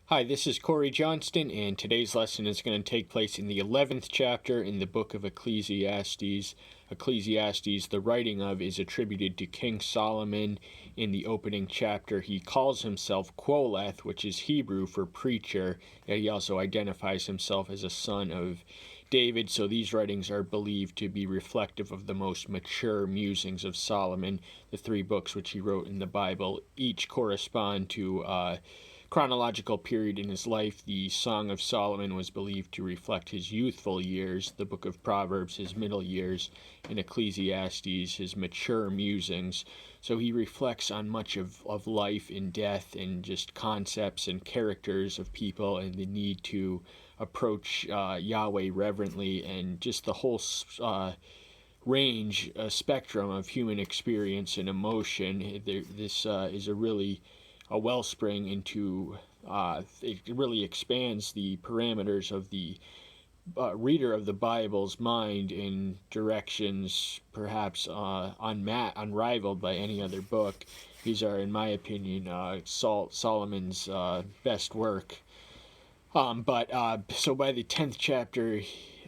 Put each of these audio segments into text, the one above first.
Hi, this is Corey Johnston, and today's lesson is going to take place in the 11th chapter in the book of Ecclesiastes. Ecclesiastes, the writing of, is attributed to King Solomon. In the opening chapter, he calls himself Quoleth, which is Hebrew for preacher, and he also identifies himself as a son of David, so these writings are believed to be reflective of the most mature musings of Solomon. The three books which he wrote in the Bible each correspond to chronological period in his life. The Song of Solomon was believed to reflect his youthful years, the book of Proverbs his middle years, and Ecclesiastes his mature musings. So he reflects on much of life and death and just concepts and characters of people and the need to approach Yahweh reverently and just the whole range, spectrum of human experience and emotion. This is a wellspring into it really expands the parameters of the reader of the Bible's mind in directions perhaps unrivaled by any other book. These are, in my opinion, Solomon's best work. So by the 10th chapter,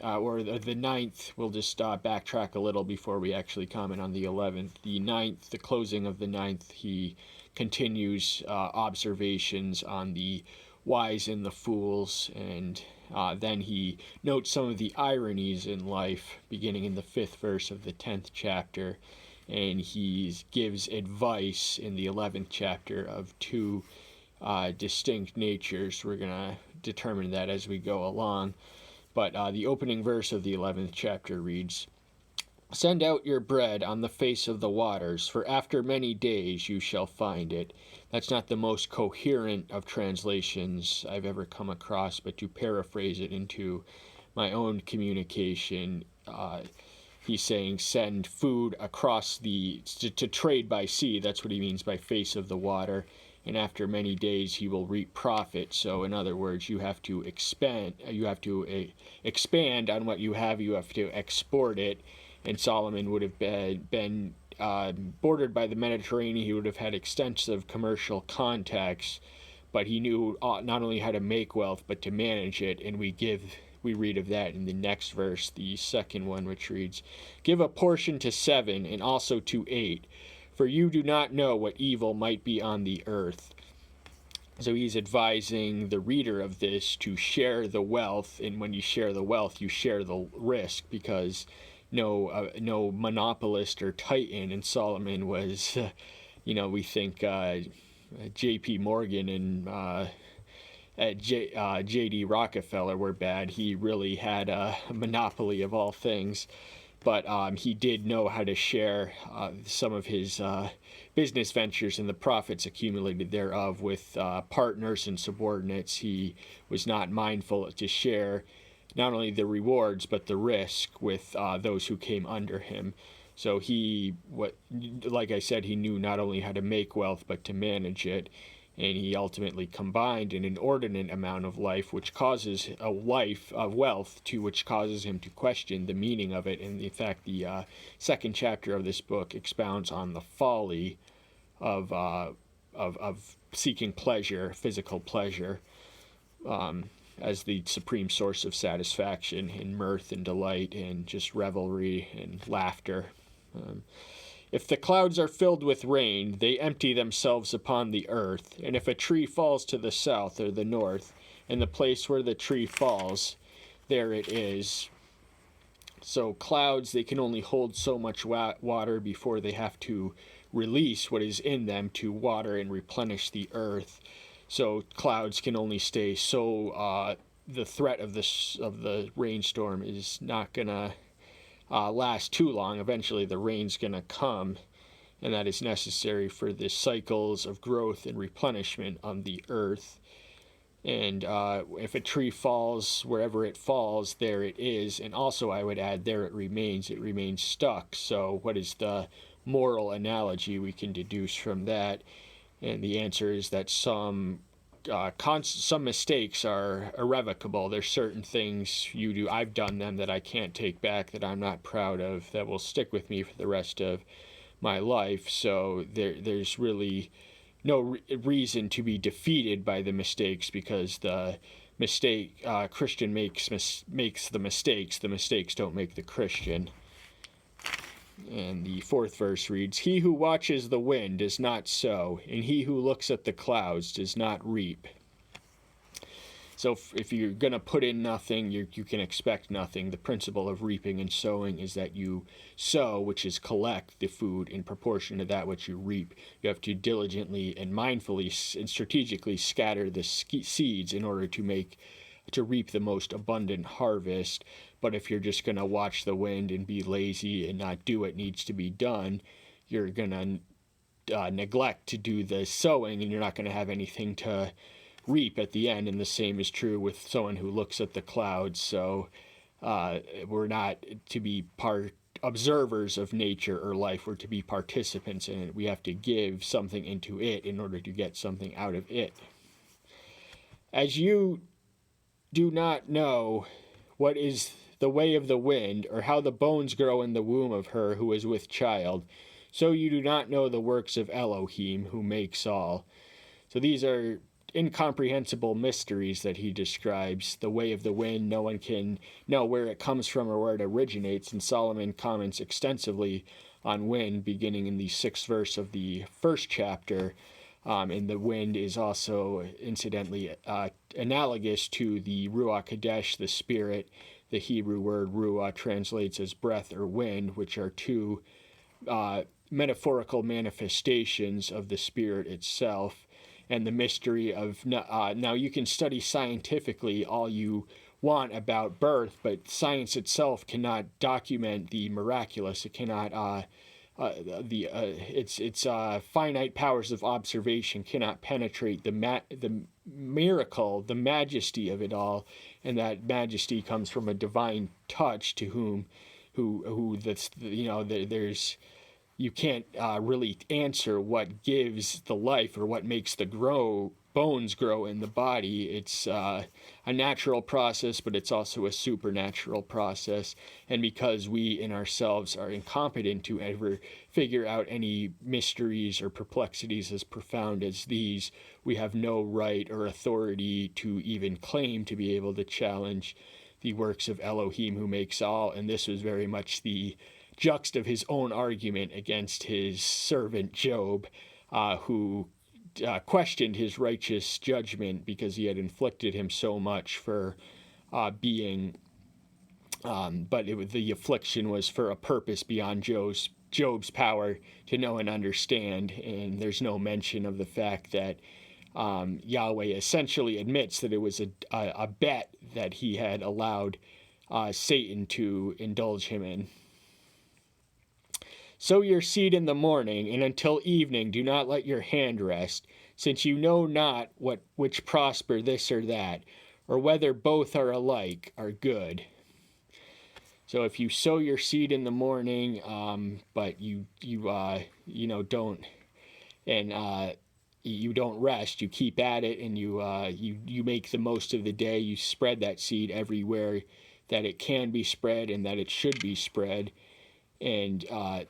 or the 9th, we'll just backtrack a little before we actually comment on the 11th. The 9th, the closing of the 9th, he continues observations on the wise and the fools, and then he notes some of the ironies in life, beginning in the 5th verse of the 10th chapter, and he gives advice in the 11th chapter of two distinct natures. We're going to determine that as we go along. But the opening verse of the 11th chapter reads, "Send out your bread on the face of the waters, for after many days you shall find it." That's not the most coherent of translations I've ever come across, but to paraphrase it into my own communication, he's saying send food across to trade by sea. That's what he means by face of the water. And after many days he will reap profit. So in other words, you have to expand on what you have to export it. And Solomon would have been bordered by the Mediterranean. He would have had extensive commercial contacts, but he knew not only how to make wealth but to manage it. And we read of that in the next verse, the second one, which reads, "Give a portion to 7 and also to 8, for you do not know what evil might be on the earth." So he's advising the reader of this to share the wealth, and when you share the wealth, you share the risk, because no monopolist or titan, and Solomon was, we think J.P. Morgan and J.D. Rockefeller were bad. He really had a monopoly of all things. But he did know how to share some of his business ventures and the profits accumulated thereof with partners and subordinates. He was not mindful to share not only the rewards but the risk with those who came under him. So like I said, he knew not only how to make wealth but to manage it. And he ultimately combined an inordinate amount of life, which causes a life of wealth, which causes him to question the meaning of it. And in fact, the second chapter of this book expounds on the folly of seeking pleasure, physical pleasure, as the supreme source of satisfaction in mirth and delight and just revelry and laughter. "If the clouds are filled with rain, they empty themselves upon the earth. And if a tree falls to the south or the north, and the place where the tree falls, there it is." So clouds, they can only hold so much water before they have to release what is in them to water and replenish the earth. So clouds can only stay so. The threat of the rainstorm is not gonna last too long. Eventually the rain's going to come, and that is necessary for the cycles of growth and replenishment on the earth. And if a tree falls wherever it falls, there it is. And also I would add, there it remains stuck. So what is the moral analogy we can deduce from that? And the answer is that some mistakes are irrevocable. There's certain things you do, I've done them, that I can't take back, that I'm not proud of, that will stick with me for the rest of my life. So there's really reason to be defeated by the mistakes, because the Christian makes the mistakes don't make the Christian. And the fourth verse reads, "He who watches the wind does not sow, and he who looks at the clouds does not reap." So if you're going to put in nothing, you can expect nothing. The principle of reaping and sowing is that you sow, which is collect the food in proportion to that which you reap. You have to diligently and mindfully and strategically scatter the seeds in order to reap the most abundant harvest. But if you're just going to watch the wind and be lazy and not do what needs to be done, you're going to neglect to do the sowing, and you're not going to have anything to reap at the end. And the same is true with someone who looks at the clouds. So we're not to be observers of nature or life. We're to be participants in it. We have to give something into it in order to get something out of it. As you do not know what is the way of the wind, or how the bones grow in the womb of her who is with child, so you do not know the works of Elohim, who makes all. So these are incomprehensible mysteries that he describes. The way of the wind, no one can know where it comes from or where it originates, and Solomon comments extensively on wind, beginning in the 6th verse of the 1st chapter. And the wind is also, incidentally, analogous to the Ruach Kadesh, the spirit. The Hebrew word Ruach translates as breath or wind, which are two metaphorical manifestations of the spirit itself. And the mystery of, now you can study scientifically all you want about birth, but science itself cannot document the miraculous. It cannot, its finite powers of observation cannot penetrate the miracle, the majesty of it all, and that majesty comes from a divine touch to who that's, there's, you can't really answer what gives the life or what makes the bones grow in the body. It's a natural process, but it's also a supernatural process. And because we in ourselves are incompetent to ever figure out any mysteries or perplexities as profound as these, we have no right or authority to even claim to be able to challenge the works of Elohim, who makes all. And this was very much the juxt of his own argument against his servant Job, who questioned his righteous judgment because he had inflicted him so much for being, but the affliction was for a purpose beyond Job's power to know and understand. And there's no mention of the fact that Yahweh essentially admits that it was a bet that he had allowed Satan to indulge him in. Sow your seed in the morning, and until evening do not let your hand rest, since you know not which prosper, this or that, or whether both are alike, are good. So if you sow your seed in the morning, but you don't, and you don't rest, you keep at it, and you make the most of the day. You spread that seed everywhere that it can be spread and that it should be spread. And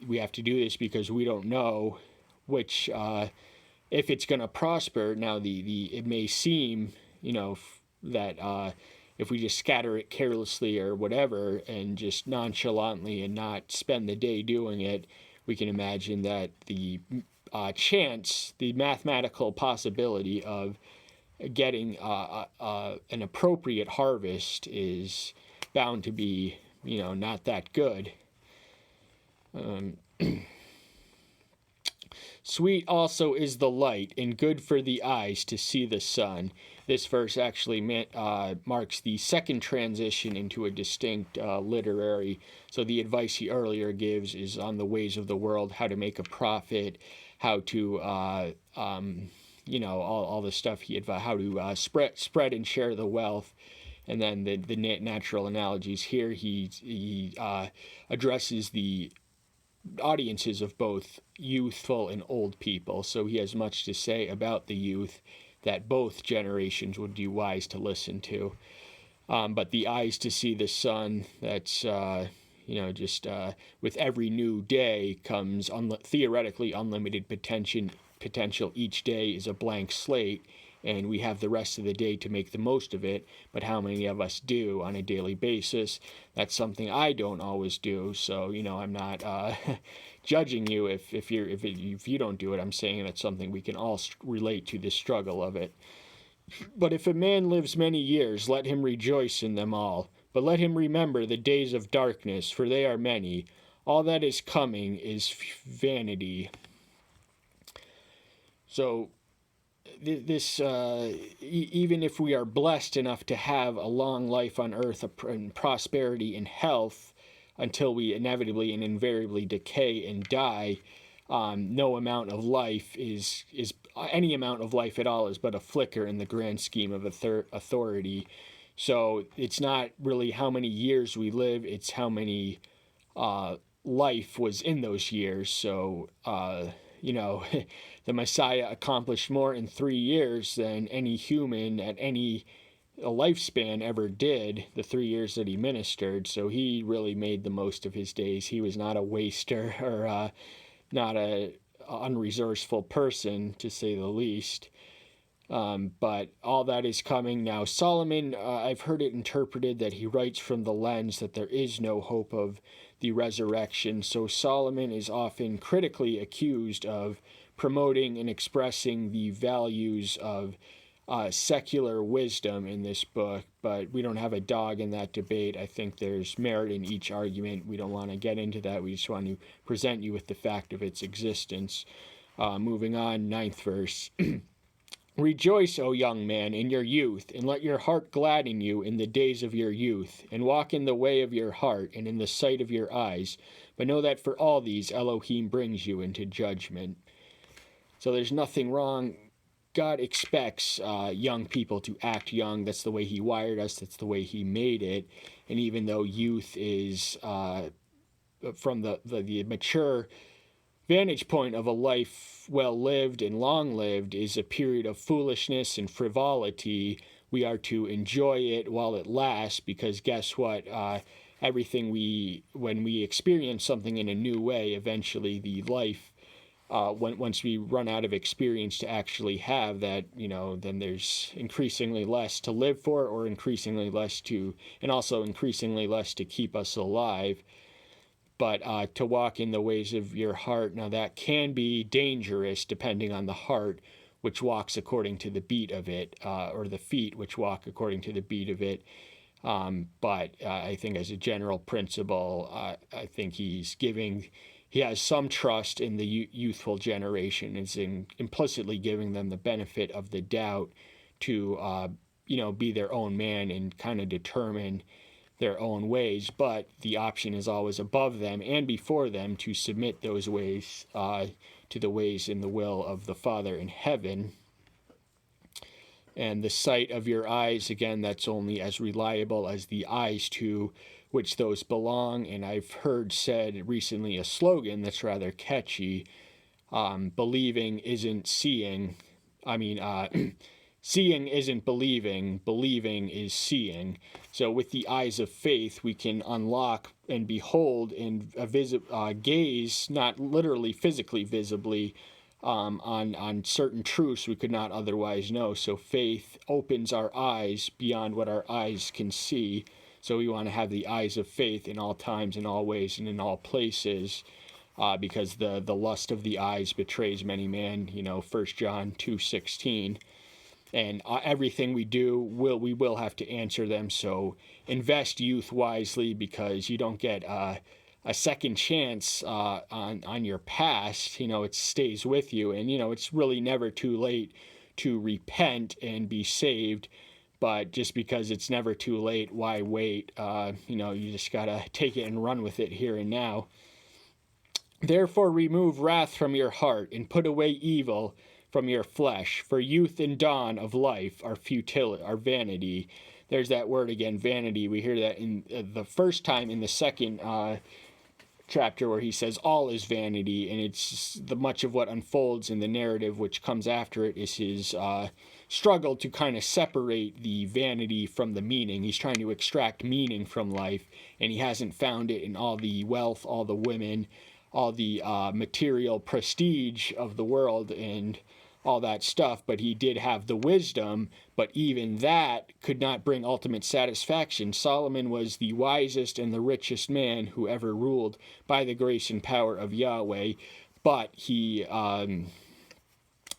we have to do this because we don't know which, if it's going to prosper. Now, it may seem, that if we just scatter it carelessly or whatever, and just nonchalantly and not spend the day doing it, we can imagine that the chance, the mathematical possibility of getting an appropriate harvest is bound to be, not that good. Sweet also is the light, and good for the eyes to see the sun. This verse actually marks the second transition into a distinct literary. So the advice he earlier gives is on the ways of the world, how to make a profit, how to, all the stuff he advised, how to spread and share the wealth. And then the natural analogies here, he addresses the audiences of both youthful and old people. So he has much to say about the youth that both generations would do wise to listen to. But the eyes to see the sun, that's, with every new day comes theoretically unlimited potential each day is a blank slate, and we have the rest of the day to make the most of it. But how many of us do on a daily basis? That's something I don't always do. So, I'm not judging you if you don't do it. I'm saying that's something we can all relate to, the struggle of it. But if a man lives many years, let him rejoice in them all. But let him remember the days of darkness, for they are many. All that is coming is vanity. So this even if we are blessed enough to have a long life on earth and prosperity and health until we inevitably and invariably decay and die, no amount of life is any amount of life at all is but a flicker in the grand scheme of authority. So it's not really how many years we live, it's how many life was in those years. So the Messiah accomplished more in 3 years than any human at any lifespan ever did, the 3 years that he ministered. So he really made the most of his days. He was not a waster or not a unresourceful person, to say the least. But all that is coming. Now, Solomon, I've heard it interpreted that he writes from the lens that there is no hope of the resurrection. So Solomon is often critically accused of promoting and expressing the values of secular wisdom in this book, but we don't have a dog in that debate. I think there's merit in each argument. We don't want to get into that. We just want to present you with the fact of its existence. Moving on, 9th verse. Rejoice, O young man, in your youth, and let your heart gladden you in the days of your youth, and walk in the way of your heart and in the sight of your eyes. But know that for all these Elohim brings you into judgment. So there's nothing wrong. God expects young people to act young. That's the way he wired us. That's the way he made it. And even though youth is, from the mature vantage point of a life well lived and long lived, is a period of foolishness and frivolity, we are to enjoy it while it lasts, because guess what? When we experience something in a new way, eventually the life, once we run out of experience to actually have that, then there's increasingly less to live for, or increasingly less to keep us alive. But to walk in the ways of your heart, now that can be dangerous depending on the heart, which walks according to the beat of it, or the feet, which walk according to the beat of it. But I think as a general principle, I think he has some trust in the youthful generation. It's implicitly giving them the benefit of the doubt to, be their own man and kind of determine their own ways, but the option is always above them and before them to submit those ways to the ways in the will of the Father in heaven. And the sight of your eyes, again, that's only as reliable as the eyes to which those belong. And I've heard said recently a slogan that's rather catchy: believing isn't seeing. Seeing isn't believing, believing is seeing. So with the eyes of faith, we can unlock and behold and gaze, not literally physically visibly, on certain truths we could not otherwise know. So faith opens our eyes beyond what our eyes can see. So we want to have the eyes of faith in all times, in all ways, and in all places, because the lust of the eyes betrays many men, 1 John 2:16. And everything we do, we will have to answer them. So invest youth wisely, because you don't get a second chance on your past. It stays with you. And, it's really never too late to repent and be saved. But just because it's never too late, why wait? You just got to take it and run with it here and now. Therefore remove wrath from your heart and put away evil from your flesh, for youth and dawn of life are futility, are vanity. There's that word again, vanity. We hear that in the first time in the second chapter, where he says all is vanity, and it's much of what unfolds in the narrative which comes after it is his struggle to kind of separate the vanity from the meaning. He's trying to extract meaning from life, and he hasn't found it in all the wealth, all the women, all the material prestige of the world and all that stuff, but he did have the wisdom, but even that could not bring ultimate satisfaction. Solomon was the wisest and the richest man who ever ruled by the grace and power of Yahweh, but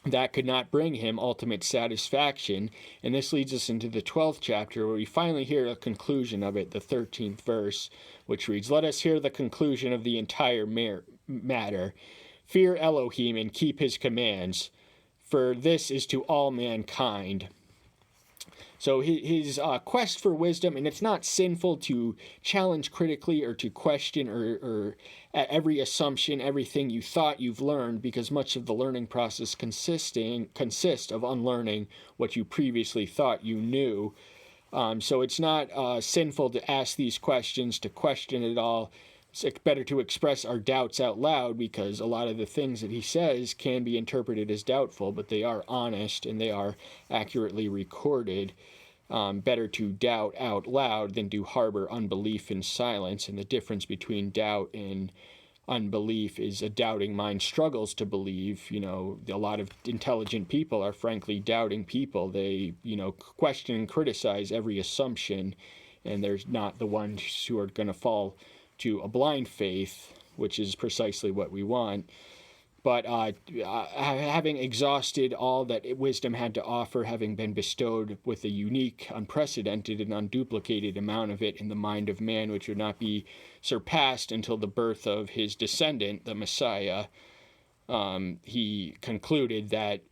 that could not bring him ultimate satisfaction. And this leads us into the 12th chapter, where we finally hear a conclusion of it, the 13th verse, which reads, "Let us hear the conclusion of the entire matter. Fear Elohim and keep his commands, for this is to all mankind." So his quest for wisdom, and it's not sinful to challenge critically or to question or at every assumption, everything you thought you've learned, because much of the learning process consists of unlearning what you previously thought you knew. So it's not sinful to ask these questions, to question it all. It's better to express our doubts out loud, because a lot of the things that he says can be interpreted as doubtful, but they are honest and they are accurately recorded. Better to doubt out loud than to harbor unbelief in silence. And the difference between doubt and unbelief is a doubting mind struggles to believe. A lot of intelligent people are frankly doubting people. They, question and criticize every assumption, and there's not the ones who are going to fall to a blind faith, which is precisely what we want. But having exhausted all that wisdom had to offer, having been bestowed with a unique, unprecedented, and unduplicated amount of it in the mind of man, which would not be surpassed until the birth of his descendant, the Messiah, he concluded that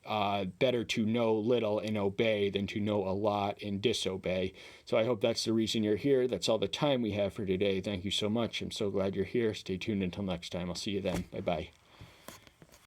better to know little and obey than to know a lot and disobey. So I hope that's the reason you're here. That's all the time we have for today. Thank you so much. I'm so glad you're here. Stay tuned until next time. I'll see you then. Bye-bye.